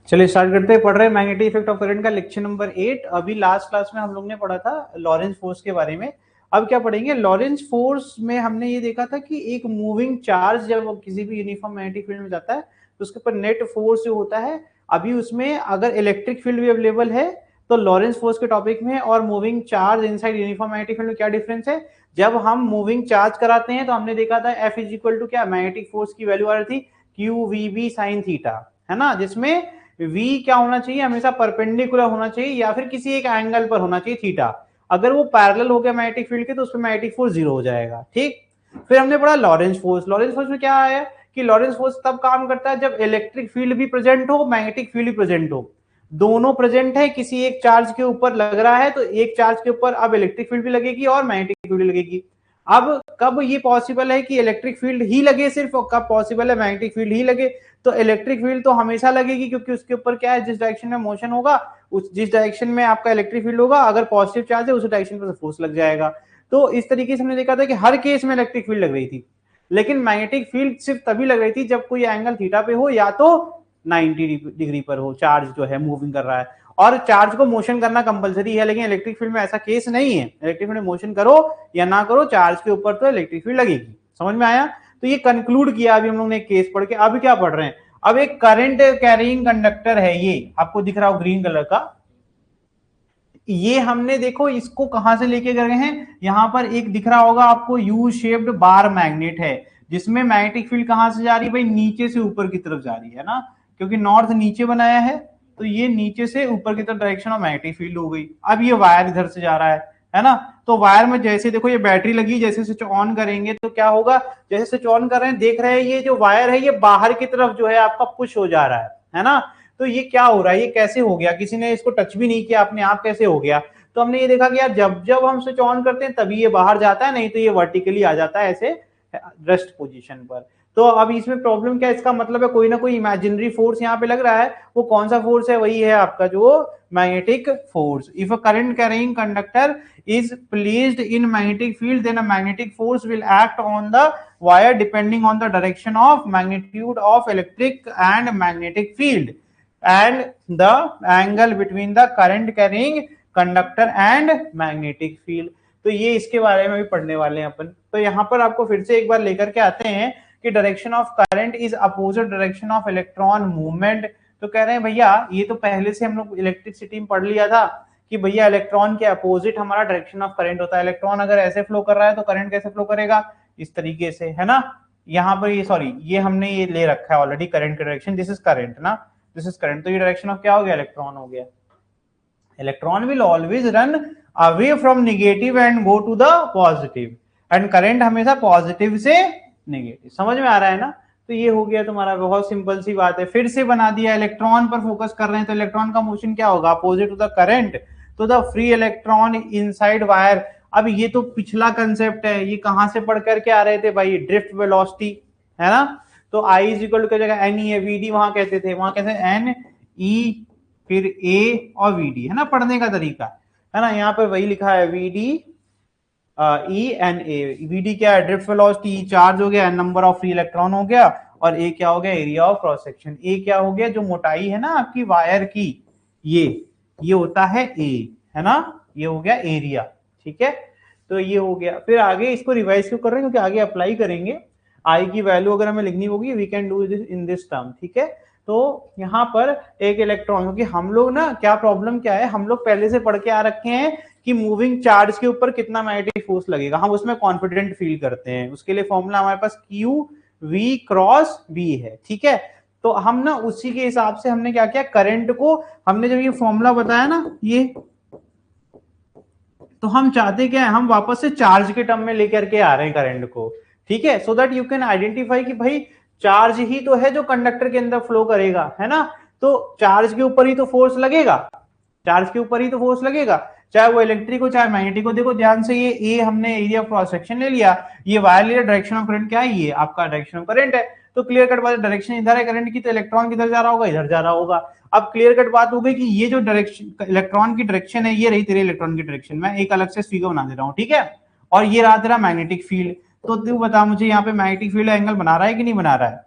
चलिए स्टार्ट करते हैं। पढ़ रहे हैं मैग्नेटिक इफेक्ट ऑफ करंट का लेक्चर नंबर 8। अभी लास्ट क्लास में हम लोग ने पढ़ा था लॉरेंस फोर्स के बारे में। अब क्या पढ़ेंगे? लॉरेंस फोर्स में हमने ये देखा था कि एक मूविंग चार्ज जब किसी भी यूनिफॉर्म मैग्नेटिक फील्ड में जाता है तो उसके ऊपर नेट फोर्स जो होता है, अभी उसमें अगर इलेक्ट्रिक फील्ड भी अवेलेबल है तो लॉरेंस फोर्स के टॉपिक में और moving charge inside uniform magnetic field में क्या डिफरेंस है। जब हम मूविंग चार्ज कराते हैं तो हमने देखा था एफ इज इक्वल टू क्या, मैग्नेटिक फोर्स की वैल्यू आ रही थी Q V B sine theta, है ना, जिसमें v क्या होना चाहिए, हमेशा परपेंडिकुलर होना चाहिए या फिर किसी एक एंगल पर होना चाहिए थीटा। अगर वो पैरेलल हो गया मैग्नेटिक फील्ड के तो उसमें मैग्नेटिक फोर्स जीरो हो जाएगा। ठीक, फिर हमने पढ़ा लॉरेंस फोर्स। लॉरेंस फोर्स में क्या आया कि लॉरेंस फोर्स तब काम करता है जब इलेक्ट्रिक फील्ड भी प्रेजेंट हो, मैग्नेटिक फील्ड भी प्रेजेंट हो, दोनों प्रेजेंट है, किसी एक चार्ज के ऊपर लग रहा है तो एक चार्ज के ऊपर अब इलेक्ट्रिक फील्ड भी लगेगी और मैग्नेटिक फील्ड भी लगेगी। अब कब ये पॉसिबल है कि इलेक्ट्रिक फील्ड ही लगे सिर्फ, और कब पॉसिबल है मैग्नेटिक फील्ड ही लगे? तो इलेक्ट्रिक फील्ड तो हमेशा लगेगी क्योंकि उसके ऊपर क्या है, जिस डायरेक्शन में मोशन होगा, उस जिस डायरेक्शन में आपका इलेक्ट्रिक फील्ड होगा, अगर पॉजिटिव चार्ज है उस डायरेक्शन पर फोर्स लग जाएगा। तो इस तरीके से हमने देखा था कि हर केस में इलेक्ट्रिक फील्ड लग रही थी, लेकिन मैग्नेटिक फील्ड सिर्फ तभी लग रही थी जब कोई एंगल थीटा पे हो या तो 90 डिग्री पर हो, चार्ज जो है मूविंग कर रहा है, और चार्ज को मोशन करना कंपलसरी है। लेकिन इलेक्ट्रिक फील्ड में ऐसा केस नहीं है, इलेक्ट्रिक फील्ड में मोशन करो या ना करो, चार्ज के ऊपर तो इलेक्ट्रिक फील्ड लगेगी। समझ में आया? तो ये कंक्लूड किया अभी हम लोग ने एक केस पढ़ के। अब क्या पढ़ रहे हैं? अब एक करंट कैरिंग कंडक्टर है, ये आपको दिख रहा हो ग्रीन कलर का, ये हमने देखो इसको कहां से लेके गए हैं, यहां पर एक दिख रहा होगा आपको यू शेप्ड बार मैग्नेट है, जिसमें मैग्नेटिक फील्ड कहां से जा रही है भाई, नीचे से ऊपर की तरफ जा रही है ना, क्योंकि नॉर्थ नीचे बनाया है तो ये नीचे से ऊपर की तरफ डायरेक्शन ऑफ मैग्नेटिक फील्ड हो गई। अब ये वायर इधर से जा रहा है ना, तो वायर में जैसे देखो ये बैटरी लगी, जैसे स्विच ऑन करेंगे तो क्या होगा, जैसे स्विच ऑन कर रहे हैं देख रहे हैं ये जो वायर है ये बाहर की तरफ जो है आपका पुश हो जा रहा है ना। तो ये क्या हो रहा है, ये कैसे हो गया, किसी ने इसको टच भी नहीं किया, अपने आप कैसे हो गया? तो हमने ये देखा कि यार जब जब हम स्विच ऑन करते हैं तभी ये बाहर जाता है, नहीं तो ये वर्टिकली आ जाता है ऐसे रेस्ट पोजीशन पर। तो अब इसमें प्रॉब्लम क्या है, इसका मतलब है कोई ना कोई इमेजिनरी फोर्स यहाँ पे लग रहा है। वो कौन सा फोर्स है? वही है आपका जो magnetic force. If a current carrying conductor is placed in magnetic field, then a magnetic force will act on the wire depending on the direction of magnitude of electric and magnetic field and the angle between the current carrying conductor and magnetic field। तो ये इसके बारे में भी पढ़ने वाले हैं अपन। तो यहाँ पर आपको फिर से एक बार लेकर के आते हैं कि direction of current is opposite direction of electron movement. तो कह रहे हैं भैया ये तो पहले से हम लोग इलेक्ट्रिसिटी में पढ़ लिया था कि भैया इलेक्ट्रॉन के अपोजिट हमारा डायरेक्शन ऑफ करंट होता है। इलेक्ट्रॉन अगर ऐसे फ्लो कर रहा है तो करंट कैसे फ्लो करेगा, इस तरीके से, है ना। यहाँ पर ये सॉरी ये हमने ये ले रखा है ऑलरेडी करंट का डायरेक्शन, दिस इज करंट ना, दिस इज करंट। तो ये डायरेक्शन ऑफ क्या हो गया, इलेक्ट्रॉन हो गया। Electron will always run away from negative and go to the positive, and current हमेशा पॉजिटिव से नेगेटिव। समझ में आ रहा है ना। तो ये हो गया तुम्हारा, बहुत सिंपल सी बात है, फिर से बना दिया। इलेक्ट्रॉन पर फोकस कर रहे हैं तो इलेक्ट्रॉन का मोशन क्या होगा, अपोजिट टू द करंट, तो the free electron inside wire. अब ये तो पिछला कंसेप्ट है, ये कहां से पढ़ करके आ रहे थे भाई, ड्रिफ्ट वेलोसिटी, है ना। तो आई इज इक्वल टू क्या जगह एन ई है, वी डी वहां कहते थे, वहां कहते हैं एन ई फिर ए और वी डी, है ना पढ़ने का तरीका, है ना। यहाँ पर वही लिखा है V D E N A. V D क्या है, ड्रिफ्ट वेलोसिटी, चार्ज हो गया, नंबर ऑफ फ्री इलेक्ट्रॉन हो गया, और ए क्या हो गया, एरिया ऑफ क्रॉस सेक्शन। ए क्या हो गया, जो मोटाई है ना आपकी वायर की, ये होता है ए, है ना, ये हो गया एरिया। ठीक है, तो ये हो गया। फिर आगे इसको रिवाइज क्यों कर रहे हैं, क्योंकि आगे अप्लाई करेंगे, आई की वैल्यू अगर हमें लिखनी होगी, we can do this in this term. ठीक है, तो यहाँ पर एक इलेक्ट्रॉन, क्योंकि हम लोग ना क्या प्रॉब्लम क्या है, हम लोग पहले से पढ़ के आ रखे हैं कि मूविंग चार्ज के ऊपर कितना मैग्नेटिक फोर्स लगेगा, हम उसमें कॉन्फिडेंट फील करते हैं। उसके लिए फॉर्मूला हमारे पास क्यू वी क्रॉस बी है। ठीक है, तो हम ना उसी के हिसाब से हमने क्या किया, करंट को हमने जब ये फॉर्मूला बताया ना ये, तो हम चाहते क्या है, हम वापस से चार्ज के टर्म में लेकर के आ रहे हैं करंट को। ठीक है, so that you can identify कि भाई चार्ज ही तो है जो कंडक्टर के अंदर फ्लो करेगा, है ना। तो चार्ज के ऊपर ही तो फोर्स लगेगा, चार्ज के ऊपर ही तो फोर्स लगेगा, चाहे वो इलेक्ट्रिक हो चाहे मैग्नेटिक हो। देखो ध्यान से, ये ए हमने एरिया ऑफ क्रॉस सेक्शन ले लिया, ये वायर लिया, डायरेक्शन ऑफ करंट क्या है, ये आपका डायरेक्शन ऑफ करंट है। तो क्लियर कट बात, डायरेक्शन इधर है करंट की, तो इलेक्ट्रॉन किधर जा रहा होगा, इधर जा रहा होगा। अब क्लियर कट बात हो गई कि ये जो डायरेक्शन इलेक्ट्रॉन की डायरेक्शन है, ये रही तेरे इलेक्ट्रॉन की डायरेक्शन। मैं एक अलग से फिगर बना दे रहा हूँ, ठीक है। और ये रहा तेरा मैग्नेटिक फील्ड। तो तू बता मुझे, यहाँ पे मैग्नेटिक फील्ड एंगल बना रहा है कि नहीं बना रहा है,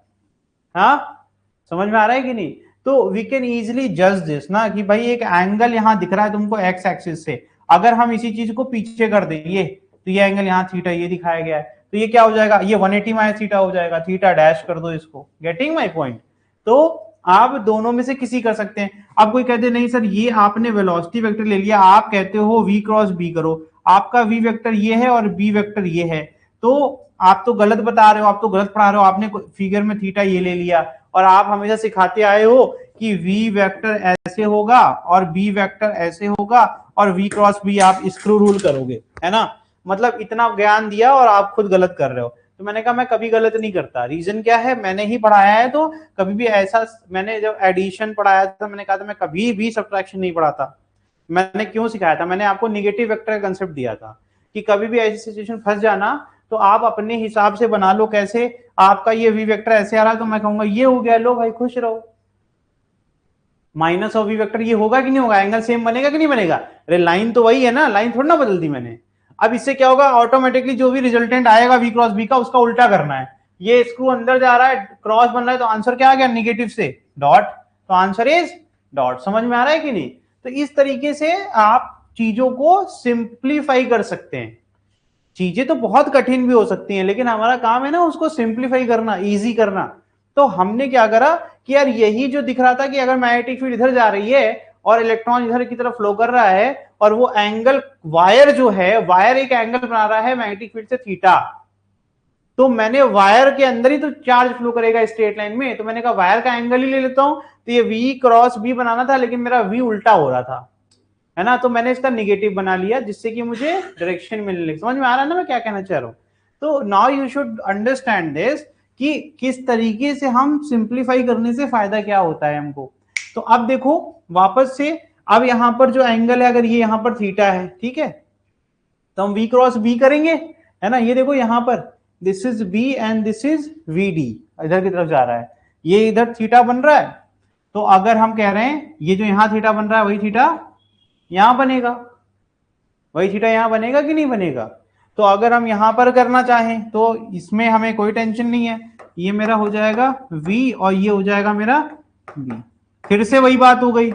हाँ समझ में आ रहा है कि नहीं। तो वी कैन इजिली जज दिस ना कि भाई एक एंगल यहाँ दिख रहा है तुमको एक्स एक्सिस से, अगर हम इसी चीज को पीछे कर दें ये, तो ये एंगल यहाँ थीटा ये दिखाया गया है, तो ये क्या हो जाएगा, ये 180 माइनस थीटा हो जाएगा, थीटा डैश कर दो इसको, गेटिंग माई पॉइंट। तो आप दोनों में से किसी कर सकते हैं। अब कोई कहते नहीं सर ये आपने वेलोसिटी वेक्टर ले लिया, आप कहते हो v क्रॉस b करो, आपका v वेक्टर ये है और b वेक्टर ये है, तो आप तो गलत बता रहे हो, आप तो गलत पढ़ा रहे हो, आपने फिगर में थीटा ये ले लिया, और आप हमेशा सिखाते आए हो कि v वेक्टर ऐसे होगा और b वेक्टर ऐसे होगा और v क्रॉस b आप स्क्रू रूल करोगे, है ना, मतलब इतना ज्ञान दिया और आप खुद गलत कर रहे हो। तो मैंने कहा मैं कभी गलत नहीं करता, रीजन क्या है, मैंने ही पढ़ाया है, तो कभी भी ऐसा, मैंने जब एडिशन पढ़ाया था मैंने कहा था मैं कभी भी सब्ट्रैक्शन नहीं पढ़ाता। मैंने क्यों सिखाया था, मैंने आपको निगेटिव वेक्टर का कंसेप्ट दिया था कि कभी भी ऐसी सिचुएशन फंस जाना तो आप अपने हिसाब से बना लो, कैसे आपका ये वी वेक्टर ऐसे आ रहा है तो मैं कहूंगा ये हो गया, लो भाई खुश रहो। माइनस ऑफ वी वेक्टर ये होगा कि नहीं होगा, एंगल सेम बनेगा कि नहीं बनेगा, अरे लाइन तो वही है ना, लाइन थोड़ा ना बदल दी मैंने। अब इससे क्या होगा, ऑटोमेटिकली जो भी रिजल्टेंट आएगा वी क्रॉस बी का उसका उल्टा करना है, ये स्क्रू अंदर जा रहा है क्रॉस बन रहा है तो आंसर क्या आ गया, निगेटिव से डॉट, तो आंसर इज डॉट। समझ में आ रहा है कि नहीं। तो इस तरीके से आप चीजों को सिंप्लीफाई कर सकते हैं। चीजें तो बहुत कठिन भी हो सकती हैं, लेकिन हमारा काम है ना उसको सिंप्लीफाई करना, इजी करना। तो हमने क्या करा कि यार यही जो दिख रहा था कि अगर मैग्नेटिक फील्ड इधर जा रही है और इलेक्ट्रॉन इधर की तरफ फ्लो कर रहा है और वो एंगल वायर जो है, वायर एक एंगल बना रहा है मैग्नेटिक फील्ड से थीटा, तो मैंने वायर के अंदर ही तो चार्ज फ्लो करेगा स्ट्रेट लाइन में, तो मैंने कहा वायर का एंगल ही ले लेता हूं, तो ये वी क्रॉस बी बनाना था लेकिन मेरा वी उल्टा हो रहा था, है ना, तो मैंने इसका निगेटिव बना लिया जिससे कि मुझे डायरेक्शन मिलने लगी। समझ में आ रहा है ना मैं क्या कहना चाह रहा हूं। तो now you should understand this कि किस तरीके से हम सिंप्लीफाई करने से फायदा क्या होता है हमको। तो अब देखो वापस से, अब यहां पर जो एंगल है अगर ये यहां पर थीटा है, ठीक है, तो हम वी क्रॉस बी करेंगे, है ना, ये देखो यहां पर this is B and this is V D, इधर की तरफ जा रहा है, ये इधर थीटा बन रहा है, तो अगर हम कह रहे हैं ये जो यहां थीटा बन रहा है वही थीटा यहां बनेगा, वही थीटा यहां बनेगा कि नहीं बनेगा। तो अगर हम यहां पर करना चाहें तो इसमें हमें कोई टेंशन नहीं है, ये मेरा हो जाएगा v और ये हो जाएगा मेरा b, फिर से वही बात हो गई,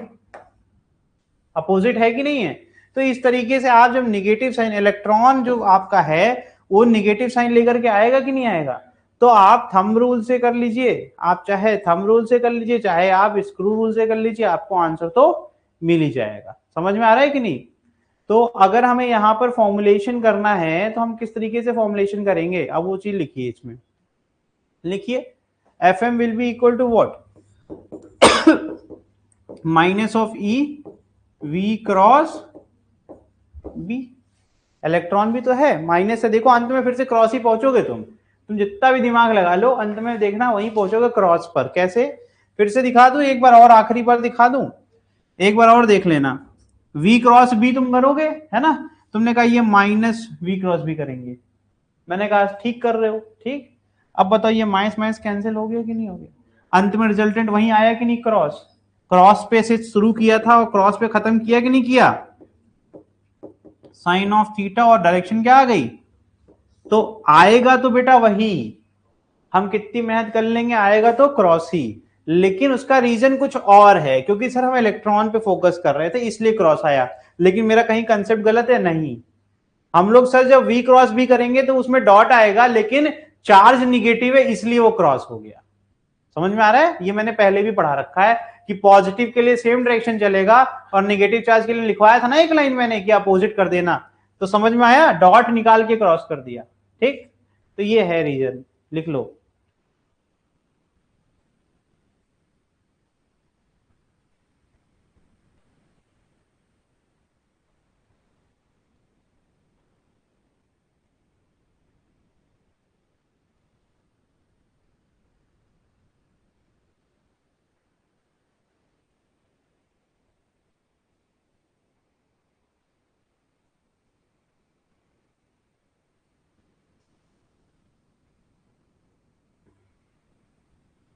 अपोजिट है कि नहीं है। तो इस तरीके से आप जब निगेटिव साइन, इलेक्ट्रॉन जो आपका है वो निगेटिव साइन लेकर के आएगा कि नहीं आएगा, तो आप थंब रूल से कर लीजिए, आप चाहे थंब रूल से कर लीजिए चाहे आप स्क्रू रूल से कर लीजिए, आपको आंसर तो मिल ही जाएगा। समझ में आ रहा है कि नहीं। तो अगर हमें यहां पर फॉर्मुलेशन करना है तो हम किस तरीके से फॉर्मुलेशन करेंगे, अब वो चीज लिखिए, इसमें लिखिए F M will be equal to what, minus of E V cross B, electron भी तो है माइनस से, देखो अंत में फिर से क्रॉस ही पहुंचोगे तुम जितना भी दिमाग लगा लो अंत में देखना वहीं पहुंचोगे क्रॉस पर। कैसे, फिर से दिखा दूं एक बार और, आखिरी बार दिखा दूं, एक बार और देख लेना, v क्रॉस b तुम करोगे, है ना, तुमने कहा ये माइनस v क्रॉस b करेंगे, मैंने कहा ठीक कर रहे हो, ठीक। अब बताओ ये माइनस माइनस कैंसिल हो गया कि नहीं हो गया, अंत में रिजल्टेंट वहीं आया कि नहीं, क्रॉस, क्रॉस पे से शुरू किया था और क्रॉस पे खत्म किया कि नहीं किया, साइन ऑफ थीटा और डायरेक्शन क्या आ गई, तो आएगा तो बेटा वही, हम कितनी मेहनत कर लेंगे आएगा तो क्रॉस ही, लेकिन उसका रीजन कुछ और है, क्योंकि सर हम इलेक्ट्रॉन पे फोकस कर रहे थे इसलिए क्रॉस आया, लेकिन मेरा कहीं कंसेप्ट गलत है, नहीं, हम लोग सर जब v क्रॉस भी करेंगे तो उसमें डॉट आएगा लेकिन चार्ज निगेटिव है इसलिए वो क्रॉस हो गया। समझ में आ रहा है, ये मैंने पहले भी पढ़ा रखा है कि पॉजिटिव के लिए सेम डायरेक्शन चलेगा और निगेटिव चार्ज के लिए लिखवाया था ना एक लाइन मैंने कि अपोजिट कर देना, तो समझ में आया, डॉट निकाल के क्रॉस कर दिया, ठीक। तो ये है रीजन, लिख लो।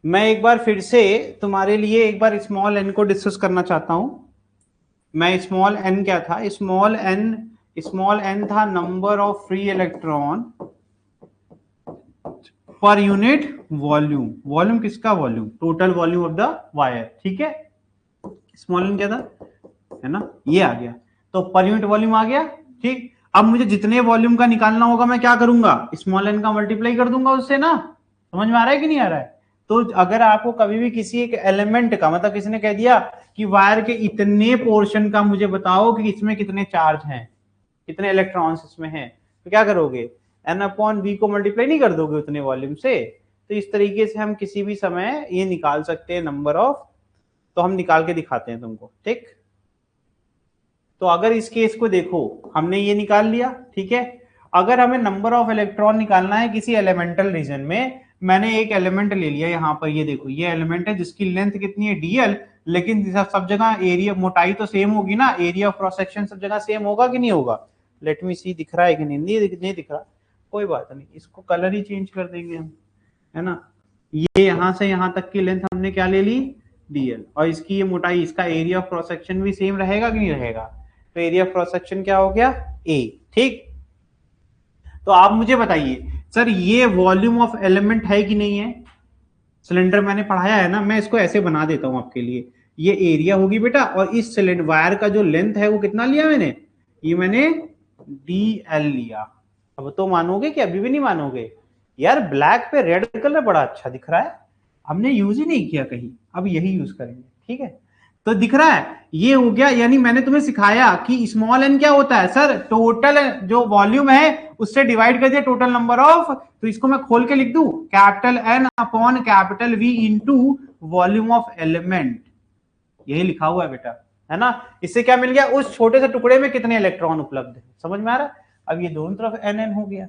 मैं एक बार फिर से तुम्हारे लिए एक बार स्मॉल एन को डिस्कस करना चाहता हूं। मैं स्मॉल एन क्या था, स्मॉल एन था number of free electron per unit volume, volume किसका, volume total volume of the wire, ठीक है। स्मॉल एन क्या था, है ना, ये आ गया, तो पर यूनिट वॉल्यूम आ गया, ठीक। अब मुझे जितने वॉल्यूम का निकालना होगा मैं क्या करूंगा, स्मॉल एन का मल्टीप्लाई कर दूंगा उससे ना। समझ में आ रहा है कि नहीं आ रहा है। तो अगर आपको कभी भी किसी एक एलिमेंट का, मतलब किसी ने कह दिया कि वायर के इतने पोर्शन का मुझे बताओ कि इसमें कितने चार्ज हैं, कितने इलेक्ट्रॉन्स इसमें हैं, तो क्या करोगे, एन अपॉन बी को मल्टीप्लाई नहीं कर दोगे उतने वॉल्यूम से। तो इस तरीके से हम किसी भी समय ये निकाल सकते हैं नंबर ऑफ, तो हम निकाल के दिखाते हैं तुमको, ठीक। तो अगर इस केस को देखो, हमने ये निकाल लिया, ठीक है। अगर हमें नंबर ऑफ इलेक्ट्रॉन निकालना है किसी एलिमेंटल रीजन में, मैंने एक एलिमेंट ले लिया यहां पर, ये देखो ये एलिमेंट है जिसकी लेंथ कितनी है डीएल, लेकिन सब जगह एरिया मोटाई तो सेम होगी ना, एरिया ऑफ क्रॉस सेक्शन सब जगह सेम होगा कि नहीं होगा। लेट मी सी, दिख रहा है कि नहीं, नहीं दिख रहा, कोई बात नहीं, इसको कलर ही चेंज कर देंगे हम, है ना। ये यहां से यहां तक की लेंथ हमने क्या ले ली, डीएल, और इसकी ये मोटाई, इसका एरिया ऑफ क्रॉस सेक्शन भी सेम रहेगा कि नहीं रहेगा, तो एरिया ऑफ क्रॉस सेक्शन क्या हो गया, ए, ठीक। तो आप मुझे बताइए सर ये वॉल्यूम ऑफ एलिमेंट है कि नहीं है, सिलेंडर मैंने पढ़ाया है ना, मैं इसको ऐसे बना देता हूं आपके लिए, ये एरिया होगी बेटा, और इस सिलेंडर वायर का जो लेंथ है वो कितना लिया मैंने, ये मैंने डी एल लिया। अब तो मानोगे कि अभी भी नहीं मानोगे, यार ब्लैक पे रेड कलर बड़ा अच्छा दिख रहा है, हमने यूज ही नहीं किया कहीं, अब यही यूज करेंगे, ठीक है। तो दिख रहा है ये हो गया, यानी मैंने तुम्हें सिखाया कि स्मॉल एन क्या होता है सर, टोटल जो वॉल्यूम है उससे डिवाइड कर दिया टोटल नंबर ऑफ, तो इसको मैं खोल के लिख दूं, capital N upon capital V into volume of element, यही लिखा हुआ है बेटा, है ना। इससे क्या मिल गया, उस छोटे से टुकड़े में कितने इलेक्ट्रॉन उपलब्ध है, समझ में आ रहा है। अब ये दोनों तरफ एन एन हो गया,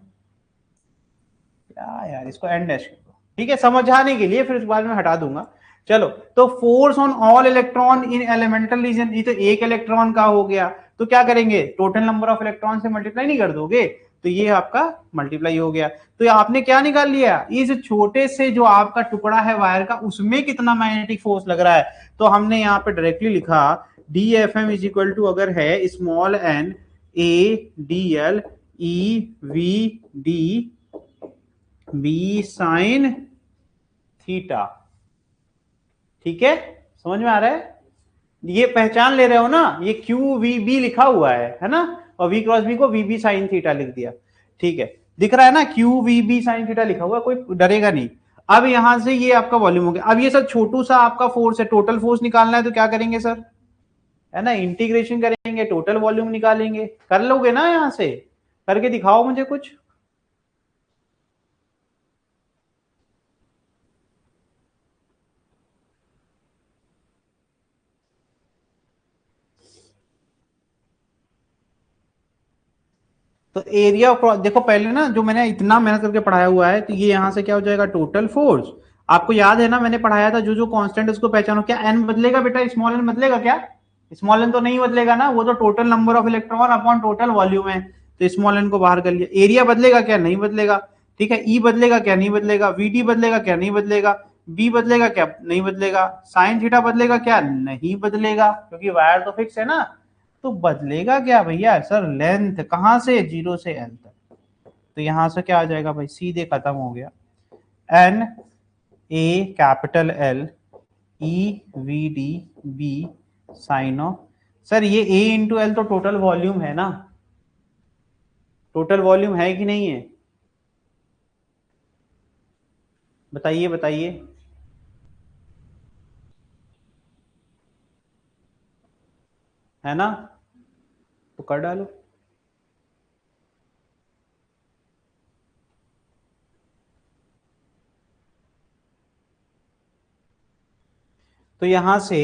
क्या यार, इसको एन डैश कर दो, ठीक है, समझाने के लिए, फिर उसके बाद में हटा दूंगा। चलो, तो force on all electron in elemental region, ये तो एक इलेक्ट्रॉन का हो गया, तो क्या करेंगे, टोटल नंबर ऑफ इलेक्ट्रॉन से मल्टीप्लाई नहीं कर दोगे, तो ये आपका मल्टीप्लाई हो गया। तो आपने क्या निकाल लिया, इस छोटे से जो आपका टुकड़ा है वायर का, उसमें कितना मैग्नेटिक फोर्स लग रहा है, तो हमने यहाँ पे डायरेक्टली लिखा D F M is equal to, अगर है small N A D L E V D B sine theta, ठीक है, समझ में आ रहा है, ये पहचान ले रहे हो ना, ये क्यू वी बी लिखा हुआ है ना, और वी क्रॉस बी को वी बी साइन थीटा लिख दिया, ठीक है, दिख रहा है ना, Q V B sine theta लिखा हुआ है, कोई डरेगा नहीं। अब यहां से ये आपका वॉल्यूम हो गया, अब ये सब छोटू सा आपका फोर्स है, टोटल फोर्स निकालना है, तो क्या करेंगे सर, है ना, इंटीग्रेशन करेंगे, टोटल वॉल्यूम निकालेंगे, कर लोगे ना, यहां से करके दिखाओ मुझे कुछ। तो एरिया ऑफ, देखो पहले ना जो मैंने इतना मेहनत करके पढ़ाया हुआ है, तो ये यहां से क्या हो जाएगा, टोटल फोर्स, आपको याद है ना मैंने पढ़ाया था, जो जो कांस्टेंट उसको पहचानो, क्या एन बदलेगा बेटा, स्मॉल एन बदलेगा क्या, स्मॉल एन तो नहीं बदलेगा ना, वो तो total number of electron upon total volume है, तो स्मॉल एन को बाहर कर लिया। एरिया बदलेगा क्या, नहीं बदलेगा, ठीक है। ई बदलेगा क्या, नहीं बदलेगा। वीडी बदलेगा क्या, नहीं बदलेगा। बी बदलेगा क्या, नहीं बदलेगा। साइन थीटा बदलेगा क्या, नहीं बदलेगा, क्योंकि वायर तो फिक्स है ना। तो बदलेगा क्या भैया सर, लेंथ, कहां से, 0 से एल तक, तो यहां से क्या आ जाएगा भाई, सीधे खत्म हो गया, N A capital L E V D B sine of, sir ये ए इंटू एल तो टोटल वॉल्यूम है ना, टोटल वॉल्यूम है कि नहीं है, बताइए बताइए, है ना, तो कर डालो। तो यहां से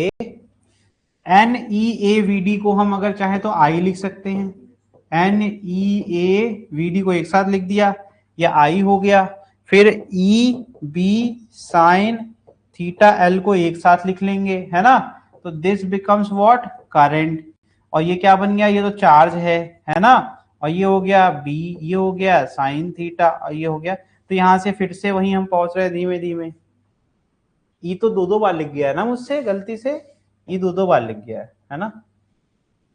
N E A V D को हम अगर चाहे तो आई लिख सकते हैं, N E A V D को एक साथ लिख दिया, या आई हो गया। फिर E B sine theta L को एक साथ लिख लेंगे, है ना, तो दिस बिकम्स व्हाट, करंट, और ये क्या बन गया, ये तो चार्ज है ना, और ये हो गया बी, ये हो गया साइन थीटा, और ये हो गया। तो यहां से फिर से वही हम पहुंच रहे हैं धीमे धीमे, ई तो दो दो बार लिख गया है ना मुझसे गलती से, ई दो दो बार लिख गया है ना,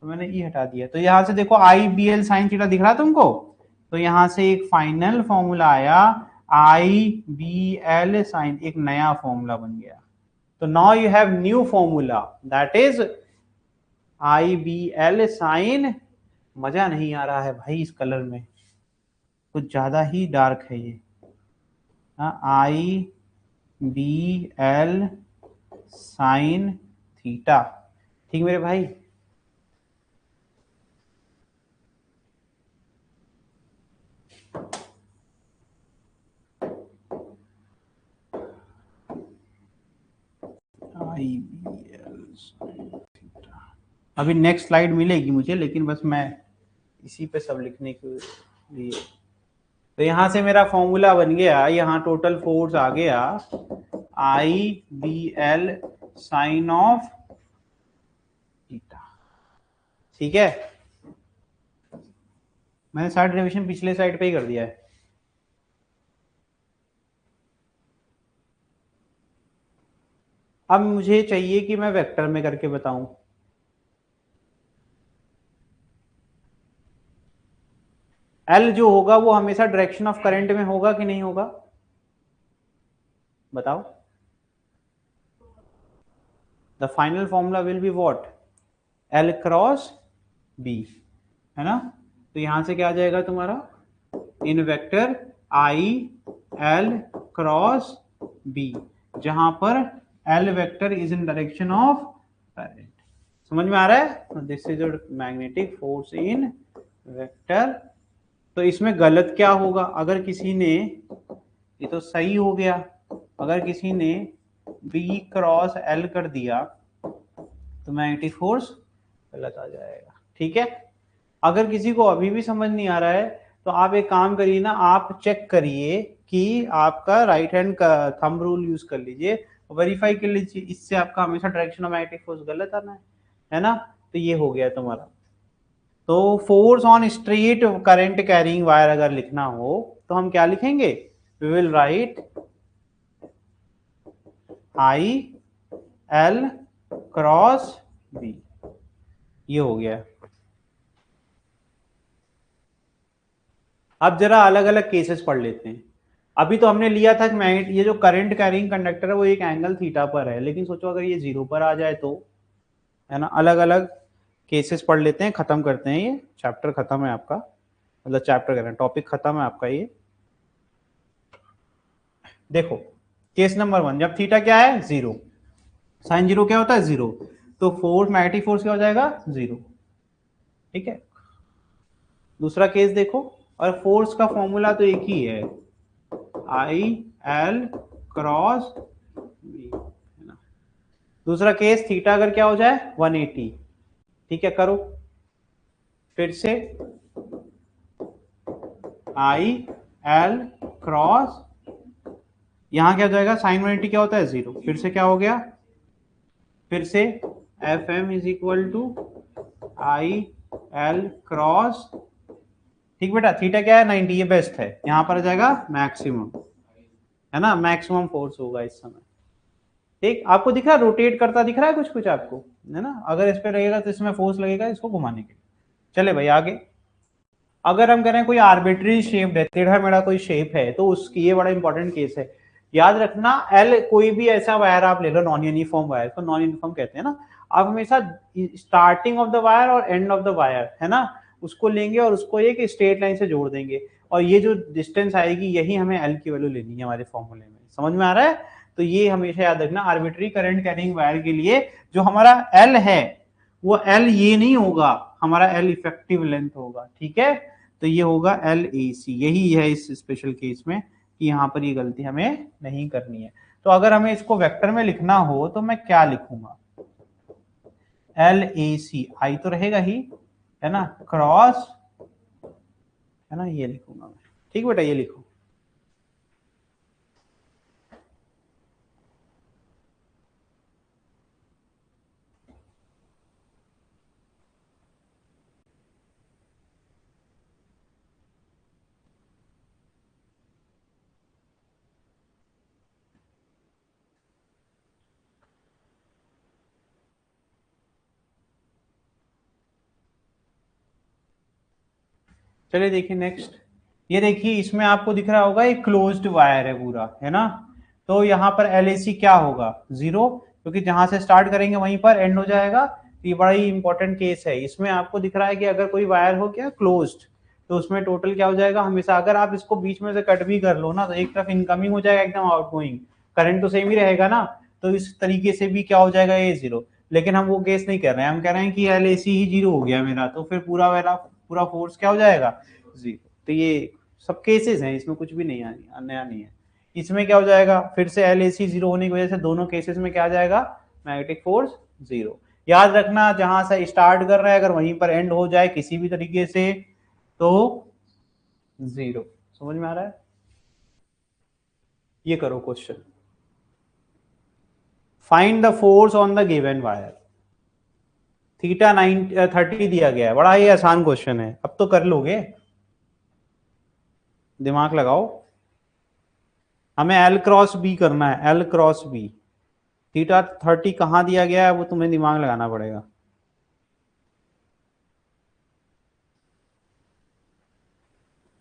तो मैंने ई हटा दिया। तो यहां से देखो I B L sine theta दिख रहा है तुमको, तो यहां से एक फाइनल फॉर्मूला आया, IBL साइन, एक नया फॉर्मूला बन गया। तो now you have new formula that is IBL sine. मजा नहीं आ रहा है भाई इस कलर में, कुछ ज्यादा ही डार्क है ये। IBL साइन थीटा, ठीक मेरे भाई। IBL sine theta. अभी नेक्स्ट स्लाइड मिलेगी मुझे, लेकिन बस मैं इसी पे सब लिखने के लिए। तो यहां से मेरा फॉर्मूला बन गया, यहाँ टोटल फोर्स आ गया IBL साइन ऑफ थीटा, ठीक है। मैंने साइड रिविजन पिछले साइड पे ही कर दिया है। अब मुझे चाहिए कि मैं वेक्टर में करके बताऊं। एल जो होगा वो हमेशा डायरेक्शन ऑफ करंट में होगा कि नहीं होगा, बताओ। The final formula will be what, L cross B, है ना। तो यहां से क्या आ जाएगा तुम्हारा, in vector I L cross B, जहां पर L vector is in direction of current. समझ में आ रहा है। This is magnetic force in vector. तो इसमें गलत क्या होगा, अगर किसी ने, ये तो सही हो गया, अगर किसी ने बी क्रॉस एल कर दिया तो मैग्नेटिक फोर्स गलत आ जाएगा, ठीक है। अगर किसी को अभी भी समझ नहीं आ रहा है तो आप एक काम करिए ना, आप चेक करिए कि आपका राइट हैंड का थंब रूल यूज कर लीजिए, वेरीफाई कर लीजिए, इससे आपका हमेशा डायरेक्शन ऑफ मैग्नेटिक फोर्स गलत आना है ना। तो ये हो गया तुम्हारा। तो force on straight current carrying wire अगर लिखना हो तो हम क्या लिखेंगे, we will write I L cross B, ये हो गया। अब जरा अलग अलग केसेस पढ़ लेते हैं। अभी तो हमने लिया था कि ये जो करंट कैरिंग कंडक्टर है वो एक एंगल थीटा पर है, लेकिन सोचो अगर ये जीरो पर आ जाए तो, है ना। अलग अलग केसेस पढ़ लेते हैं, खत्म करते हैं, ये चैप्टर खत्म है आपका, मतलब चैप्टर कह रहे हैं, टॉपिक खत्म है आपका ये। देखो केस नंबर 1, जब थीटा क्या है जीरो, साइन जीरो क्या होता है जीरो, तो फोर्स, मैग्नेटिक फोर्स क्या हो जाएगा जीरो, ठीक है। दूसरा केस देखो, और फोर्स का फॉर्मूला तो एक ही है, आई एल क्रॉस बी, है ना। दूसरा केस थीटा अगर क्या हो जाए 180, ठीक है, करो फिर से, आई एल क्रॉस, यहां क्या हो जाएगा, साइन 180 क्या होता है जीरो, फिर से क्या हो गया, फिर से F M is equal to I L cross, ठीक बेटा, थीटा क्या है 90, ये बेस्ट है, यहां पर आ जाएगा मैक्सिमम, है ना, मैक्सिमम फोर्स होगा इस समय। ठीक, आपको दिख रहा है रोटेट करता दिख रहा है कुछ कुछ आपको, है ना। अगर इस पे रहेगा तो इसमें फोर्स लगेगा इसको घुमाने के लिए। चले भाई आगे। अगर हम कह रहे हैं कोई आर्बिट्री शेप है, टेढ़ा मेढ़ा कोई शेप है, तो उसकी, ये बड़ा इंपॉर्टेंट केस है, याद रखना। एल कोई भी ऐसा वायर आप ले लो, नॉन यूनिफॉर्म वायर को नॉन यूनिफॉर्म कहते हैं ना, आप हमेशा स्टार्टिंग ऑफ द वायर और एंड ऑफ द वायर, है ना, उसको लेंगे और उसको एक स्ट्रेट लाइन से जोड़ देंगे, और ये जो डिस्टेंस आएगी यही हमें एल की वैल्यू लेनी है हमारे फॉर्मूले में। समझ में आ रहा है। तो ये हमेशा याद रखना, आर्बिट्री करंट कैरिंग वायर के लिए जो हमारा एल है वो एल ये नहीं होगा, हमारा एल इफेक्टिव लेंथ होगा, ठीक है। तो ये होगा एल ए सी, यही है इस स्पेशल केस में कि यहाँ पर ये गलती हमें नहीं करनी है। तो अगर हमें इसको वेक्टर में लिखना हो तो मैं क्या लिखूंगा, एल ए सी, आई तो रहेगा ही, है ना, क्रॉस, है ना, ये लिखूंगा मैं, ठीक बेटा, ये लिखो। चलिए देखिए नेक्स्ट, ये देखिए इसमें आपको दिख रहा होगा एक क्लोज्ड वायर है पूरा, है ना। तो यहाँ पर LAC क्या होगा, 0, क्योंकि जहां से स्टार्ट करेंगे वहीं पर एंड हो जाएगा। तो ये बड़ा ही इंपॉर्टेंट केस है। इसमें आपको दिख रहा है कि अगर कोई वायर हो गया क्लोज्ड, तो उसमें टोटल क्या हो जाएगा हमेशा। अगर आप इसको बीच में से कट भी कर लो ना, तो एक तरफ इनकमिंग हो जाएगा, एकदम आउटगोइंग, करंट तो सेम ही रहेगा ना। तो इस तरीके से भी क्या हो जाएगा, ये 0। लेकिन हम वो केस नहीं कर रहे हैं, हम कह रहे हैं कि LAC ही 0 हो गया मेरा, तो फिर पूरा वाला पूरा फोर्स क्या हो जाएगा, 0। तो ये सब केसेस हैं, इसमें कुछ भी नहीं है, नया नहीं है। इसमें क्या हो जाएगा, फिर से LAC 0 होने की वजह से दोनों केसेस में क्या आ जाएगा, मैग्नेटिक फोर्स 0। याद रखना जहां से स्टार्ट कर रहा है अगर वहीं पर एंड हो जाए किसी भी तरीके से तो 0। समझ में आ रहा है। ये करो question, find the force on the given wire. Theta 30 दिया गया है, बड़ा ही आसान क्वेश्चन है, अब तो कर लोगे, दिमाग लगाओ। हमें L क्रॉस बी करना है, L क्रॉस बी। थीटा 30 कहां दिया गया है वो तुम्हें दिमाग लगाना पड़ेगा।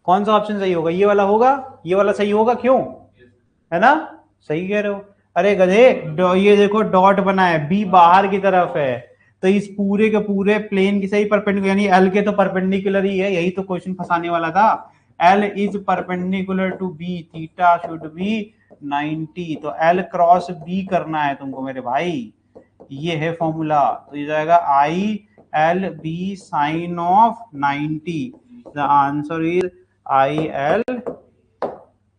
कौन सा ऑप्शन सही होगा, ये वाला होगा, ये वाला सही होगा, क्यों, है ना, सही कह रहे हो। अरे गधे, ये देखो डॉट बना है, बी बाहर की तरफ है, तो इस पूरे के पूरे प्लेन की सही परपेंडिकुलर, यानी एल के तो परपेंडिकुलर ही है, यही तो क्वेश्चन फंसाने वाला था। L is perpendicular to B, theta should be 90, तो एल क्रॉस बी करना है तुमको मेरे भाई, ये है फॉर्मूला। तो ये जाएगा ILB sine of 90, the answer is IL।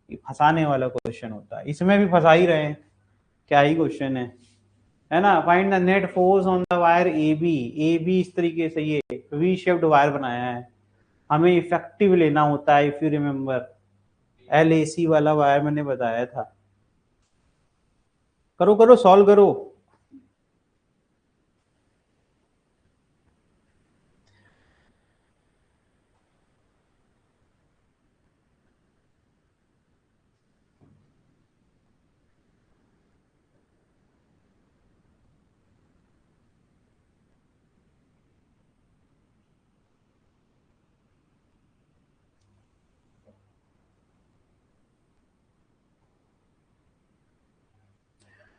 फंसाने वाला क्वेश्चन होता है, इसमें भी फंसा ही रहे हैं, क्या ही क्वेश्चन है ना। Find the net force on the wire AB इस तरीके से ये वी शेप्ड वायर बनाया है, हमें इफेक्टिव लेना होता है, इफ यू रिमेम्बर LAC वाला वायर मैंने बताया था। करो करो सॉल्व करो।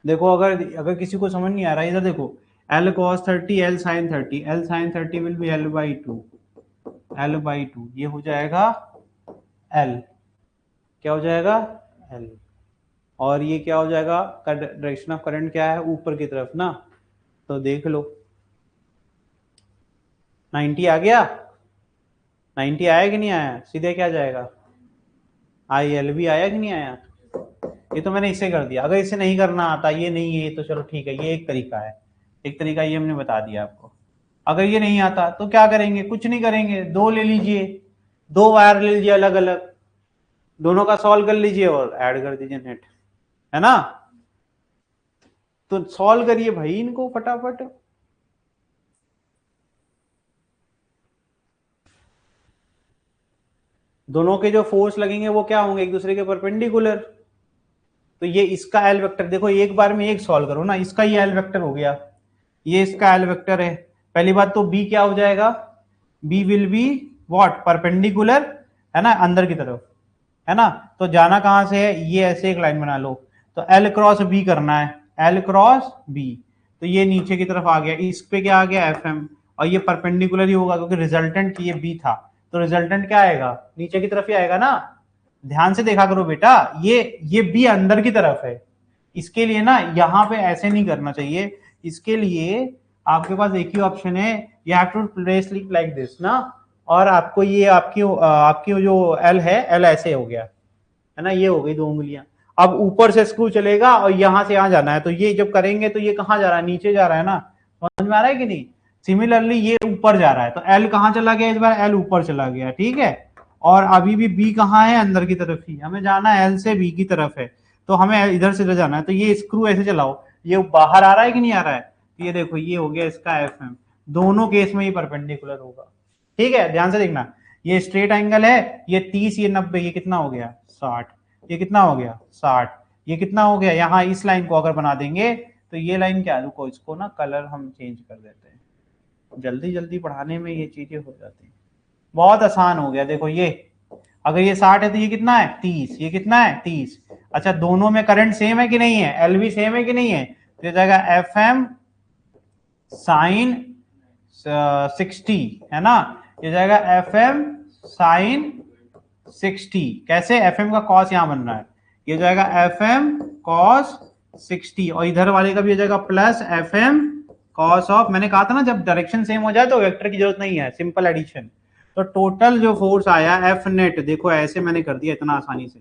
देखो अगर अगर किसी को समझ नहीं आ रहा है, इधर देखो, L cos 30, L sin 30, L sin 30 will be L/2, L/2 ये हो जाएगा L, क्या हो जाएगा L। और ये क्या हो जाएगा, डायरेक्शन ऑफ करंट क्या है, ऊपर की तरफ ना। तो देख लो 90 आ गया, 90 आया कि नहीं आया, सीधे क्या जाएगा, ILB आया कि नहीं आया। ये तो मैंने इसे कर दिया, अगर इसे नहीं करना आता, ये नहीं है तो चलो ठीक है, ये एक तरीका है, एक तरीका ये हमने बता दिया आपको। अगर ये नहीं आता तो क्या करेंगे, कुछ नहीं करेंगे, दो ले लीजिए, दो वायर ले लीजिए अलग अलग, दोनों का सॉल्व कर लीजिए और ऐड कर दीजिए नेट, है ना। तो सॉल्व करिए भाई इनको फटाफट। दोनों के जो फोर्स लगेंगे वो क्या होंगे, एक दूसरे के परपेंडिकुलर। तो ये इसका एल वेक्टर देखो, एक बार में एक सॉल्व करो ना, इसका ये एल वेक्टर हो गया, ये इसका एल वेक्टर है। पहली बात तो बी क्या हो जाएगा, B will be what, perpendicular, है ना, अंदर की तरफ, है ना। तो जाना कहां से है, ये ऐसे एक लाइन बना लो, तो एल क्रॉस बी करना है, एल क्रॉस बी। तो ये नीचे की तरफ आ गया, इस पे क्या आ गया FM, और ये परपेंडिकुलर ही होगा क्योंकि रिजल्टेंट ये बी था, तो रिजल्टेंट क्या आएगा, नीचे की तरफ ही आएगा ना। ध्यान से देखा करो बेटा, ये बी अंदर की तरफ है, इसके लिए ना यहाँ पे ऐसे नहीं करना चाहिए, इसके लिए आपके पास एक ही ऑप्शन है, you have to place like this ना। और आपको ये आपकी आपकी जो एल है, एल ऐसे हो गया, है ना, ये हो गई 2 उंगलियां। अब ऊपर से स्क्रू चलेगा और यहां से यहां जाना है, तो ये जब करेंगे तो ये कहां जा रहा है, नीचे जा रहा है ना, समझ में आ रहा है कि नहीं। सिमिलरली ये ऊपर जा रहा है, तो एल कहां चला गया, इस बार एल ऊपर चला गया, ठीक है। और अभी भी बी कहां है, अंदर की तरफ ही, हमें जाना है एल से बी की तरफ है, तो हमें इधर से इधर जाना है, तो ये स्क्रू ऐसे चलाओ, ये बाहर आ रहा है कि नहीं आ रहा है, ये देखो ये हो गया इसका FM, दोनों केस में ये परपेंडिकुलर होगा, ठीक है, ध्यान से देखना। ये स्ट्रेट एंगल है, ये 30, ये 90, ये कितना हो गया 60, ये कितना हो गया 60, ये कितना हो गया, यहाँ इस लाइन को अगर बना देंगे तो ये लाइन क्या, रुको इसको ना कलर हम चेंज कर देते हैं, जल्दी जल्दी पढ़ाने में ये चीजें हो जाती हैं, बहुत आसान हो गया। देखो ये अगर ये 60 है तो ये कितना है 30, ये कितना है 30। अच्छा दोनों में करंट सेम है कि नहीं है, एल भी सेम है कि नहीं है, तो ये जाएगा एफ एम साइन 60 है ना, ये जाएगा एफ एम साइन 60। कैसे, एफ एम का कॉस यहां बन रहा है, ये जाएगा एफ एम कॉस 60 और इधर वाले का भी हो जाएगा plus F M cos of, मैंने कहा था ना जब डायरेक्शन सेम हो जाए तो वेक्टर की जरूरत नहीं है, सिंपल एडिशन। तो टोटल जो फोर्स आया एफ नेट, देखो ऐसे मैंने कर दिया इतना आसानी से,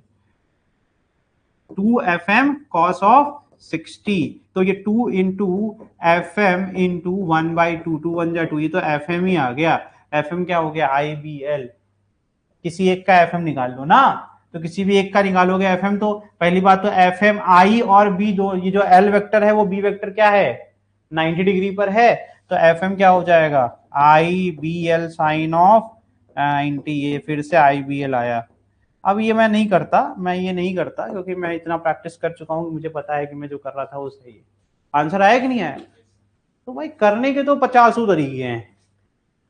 2 एफ एम कॉस ऑफ 60, तो ये 2 इंटू एफ एम इंटू 1/2, 2 1 2, ये तो एफ एम ही आ गया। एफ एम क्या हो गया, आई बी एल, किसी एक का एफ एम निकाल लो ना, तो किसी भी एक का निकालोगे एफ एम, तो पहली बात तो एफ एम आई और बी दो, ये जो एल वेक्टर है वो बी वेक्टर क्या है 90 डिग्री पर है, तो एफ एम क्या हो जाएगा आई बी एल साइन ऑफ 90, ये फिर से आई बी एल आया। अब ये मैं नहीं करता, मैं ये नहीं करता क्योंकि मैं इतना प्रैक्टिस कर चुका हूँ, मुझे पता है कि मैं जो कर रहा था वो सही है। आंसर आया कि नहीं आया, तो भाई करने के तो 50 तरीके हैं,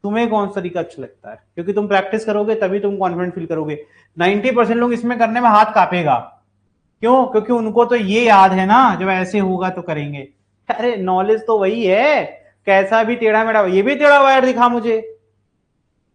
तुम्हें कौन सा तरीका अच्छा लगता है, क्योंकि तुम प्रैक्टिस करोगे तभी तुम कॉन्फिडेंट फील करोगे। 90% लोग इसमें करने में हाथ कांपेगा, क्यों, क्योंकि उनको तो ये याद है ना जब ऐसे होगा तो करेंगे। अरे नॉलेज तो वही है, कैसा भी टेढ़ा मेढ़ा, ये भी टेढ़ा वायर दिखा मुझे,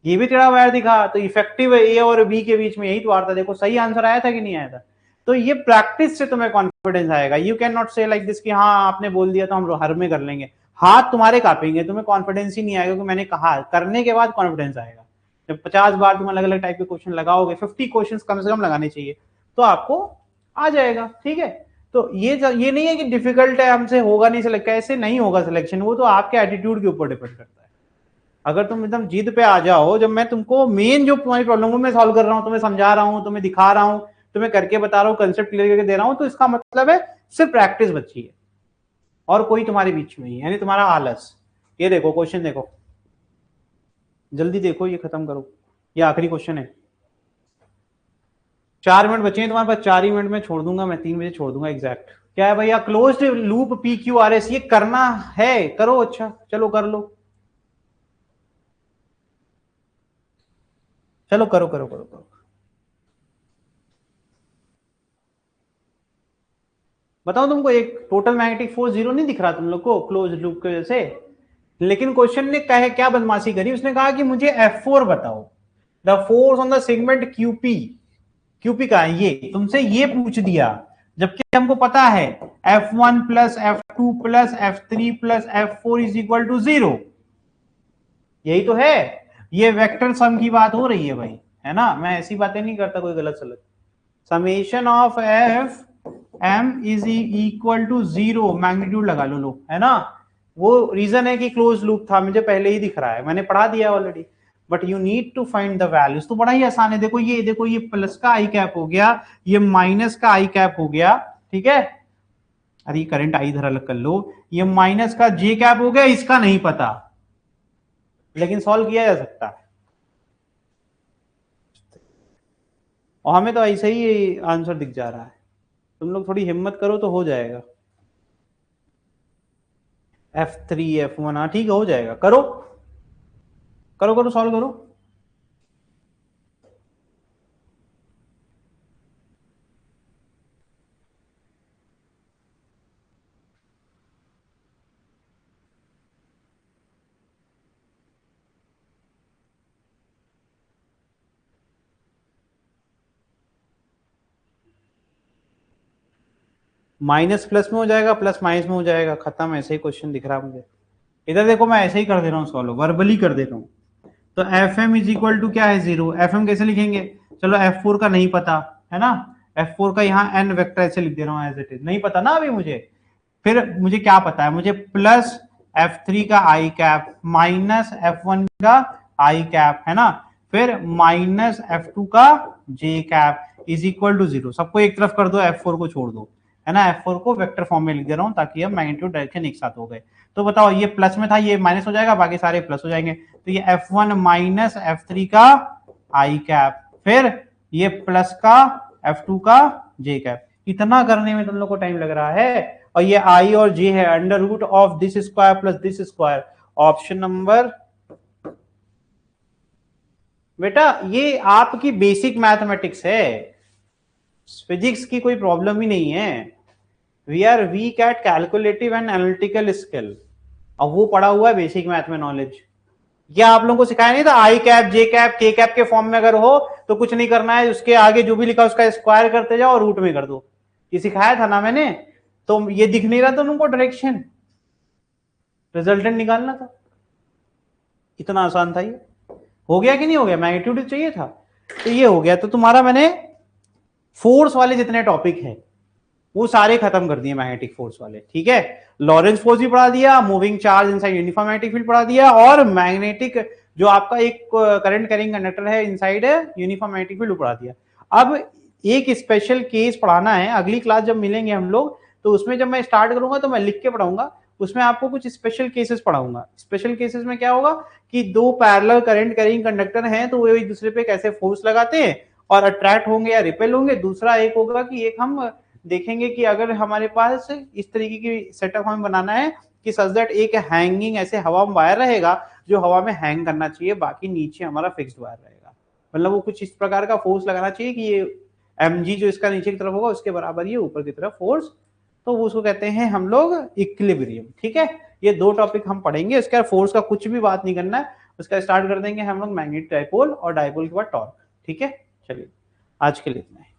ये भी टेढ़ा वायर दिखा, तो इफेक्टिव ए और बी के बीच में यही तो आ था, देखो सही आंसर आया था कि नहीं आया था। तो ये प्रैक्टिस से तुम्हें कॉन्फिडेंस आएगा, यू कैन नॉट से लाइक दिस कि हाँ आपने बोल दिया तो हम हर में कर लेंगे, हाथ तुम्हारे कांपेंगे, तुम्हें कॉन्फिडेंस ही नहीं आएगा, क्योंकि मैंने कहा करने के बाद कॉन्फिडेंस आएगा। जब 50 बार तुम अलग अलग टाइप के क्वेश्चन लगाओगे, 50 क्वेश्चन कम से कम लगाने चाहिए, तो आपको आ जाएगा। ठीक है, तो ये नहीं है कि डिफिकल्ट है हमसे होगा नहीं सिलेक्ट, कैसे नहीं होगा सिलेक्शन, वो तो आपके एटीट्यूड के ऊपर डिपेंड करता है। अगर तुम एकदम जिद पे आ जाओ, जब मैं तुमको मेन जो तुम्हारी प्रॉब्लम को मैं सॉल्व कर रहा हूं, तुम्हें समझा रहा हूं, तुम्हें दिखा रहा हूं, तुम्हें करके बता रहा हूं, कंसेप्ट क्लियर करके दे रहा हूं, तो इसका मतलब है सिर्फ प्रैक्टिस बची है और कोई तुम्हारे बीच में नहीं, यानी तुम्हारा आलस। ये देखो क्वेश्चन देखो, जल्दी देखो, ये खत्म करो, ये आखिरी क्वेश्चन है। 4 मिनट बचे हैं तुम्हारे पास, 4 ही मिनट में छोड़ दूंगा मैं, 3 बजे छोड़ दूंगा एग्जैक्ट। क्या है भैया, closed loop P Q R S, ये करना है, करो, अच्छा चलो कर लो, चलो करो करो करो करो। बताओ तुमको एक टोटल मैग्नेटिक फोर्स जीरो नहीं दिख रहा तुम लोग को क्लोज लूप की वजह से, लेकिन क्वेश्चन ने कहे क्या बदमाशी करी, उसने कहा कि मुझे F4 बताओ, the force on the segment QP, QP का है ये, तुमसे ये पूछ दिया, जबकि हमको पता है F1 plus F2 plus F3 plus F4 is equal to 0, यही तो है, ये वेक्टर सम की बात हो रही है भाई, है ना, मैं ऐसी बातें नहीं करता कोई गलत सलत। Summation of F M is equal to 0, magnitude लगा लो, है ना, वो रीजन है कि क्लोज लूप था, मुझे पहले ही दिख रहा है, मैंने पढ़ा दिया already, but you need to find the values, तो बड़ा ही आसान है। देखो ये प्लस का आई कैप हो गया, ये माइनस का आई कैप हो गया, ठीक है, अरे करंट आई इधर अलग कर लो, ये माइनस का जे कैप हो गया, इसका नहीं पता, लेकिन सॉल्व किया जा सकता है, और हमें तो ऐसे ही आंसर दिख जा रहा है, तुम लोग थोड़ी हिम्मत करो तो हो जाएगा। F3 F1, हाँ ठीक है हो जाएगा, करो करो करो सॉल्व करो। माइनस प्लस में हो जाएगा, प्लस माइनस में हो जाएगा, खत्म, ऐसे ही क्वेश्चन दिख रहा है मुझे। इधर देखो मैं ऐसे ही कर दे रहा हूँ सॉल्व, वर्बली कर दे रहा हूँ। तो F M is equal to क्या है 0, एफ एम कैसे लिखेंगे, चलो F4 का नहीं पता है ना, F4 का यहाँ एन वेक्टर ऐसे लिख दे रहा हूँ एज इट इज, नहीं पता ना अभी मुझे, फिर मुझे क्या पता है, मुझे प्लस F3 का आई कैप माइनस F1 का आई कैप, है ना, फिर माइनस F2 का जे कैप इज इक्वल टू 0, सबको एक तरफ कर दो, F4 को छोड़ दो, है ना, F4 को वेक्टर फॉर्म में लिख दे रहा हूं ताकि अब मैग्नीट्यूड डायरेक्शन एक साथ हो गए। तो बताओ ये प्लस में था, ये माइनस हो जाएगा, बाकी सारे प्लस हो जाएंगे, तो ये F1 माइनस F3 का आई कैप, फिर ये प्लस का F2 का जे कैप, इतना करने में तुम लोग को टाइम लग रहा है, और ये आई और जे है under root of this square plus this square, option number बेटा ये आपकी बेसिक मैथमेटिक्स है, फिजिक्स की कोई प्रॉब्लम ही नहीं है। We are weak at calculative and analytical skill. अब वो पढ़ा हुआ है बेसिक मैथ में नॉलेज। क्या आप लोगों को सिखाया नहीं था आई कैप जे कैप के कैप के फॉर्म में अगर हो तो कुछ नहीं करना है, उसके आगे जो भी लिखा उसका स्क्वायर करते जाओ और रूट में कर दो, ये सिखाया था ना मैंने। तो ये दिख नहीं रहा था तुमको डायरेक्शन, रिजल्टेंट निकालना था, इतना आसान था ये। हो गया कि नहीं हो गया? मैग्नीट्यूड चाहिए था तो ये हो गया। तो तुम्हारा मैंने फोर्स वाले जितने टॉपिक है वो सारे खत्म कर दिए मैग्नेटिक फोर्स वाले, ठीक है। लॉरेंस फोर्स भी पढ़ा दिया, moving charge inside uniform magnetic field पढ़ा दिया, और मैग्नेटिक जो आपका एक करंट कैरिंग कंडक्टर है इनसाइड यूनिफॉर्म मैग्नेटिक फील्ड पढ़ा दिया। अब एक स्पेशल केस पढ़ाना है, अगली क्लास जब मिलेंगे हम लोग तो उसमें जब मैं स्टार्ट करूंगा तो मैं लिख के पढ़ाऊंगा, उसमें आपको कुछ स्पेशल केसेस पढ़ाऊंगा। स्पेशल केसेस में क्या होगा कि दो पैरेलल करंट कैरिंग कंडक्टर हैं तो वो एक दूसरे पे कैसे फोर्स लगाते हैं और अट्रैक्ट होंगे या रिपेल होंगे। दूसरा एक होगा कि एक हम देखेंगे कि अगर हमारे पास इस तरीके की सेटअप हमें बनाना है कि सच दैट एक हैंगिंग ऐसे हवा में वायर रहेगा जो हवा में हैंग करना चाहिए, बाकी नीचे हमारा फिक्स्ड वायर रहेगा, मतलब वो कुछ इस प्रकार का फोर्स लगाना चाहिए कि ये mg जो इसका नीचे की तरफ होगा उसके बराबर ये ऊपर की तरफ फोर्स, तो वो उसको कहते हैं हम लोग इक्विलिब्रियम, ठीक है। ये दो टॉपिक हम पढ़ेंगे, उसके बाद फोर्स का कुछ भी बात नहीं करना है, उसका स्टार्ट कर देंगे हम लोग मैग्नेटिक डाइपोल और डाइपोल के बाद टॉर्क, ठीक है। चलिए आज के लिए इतना है।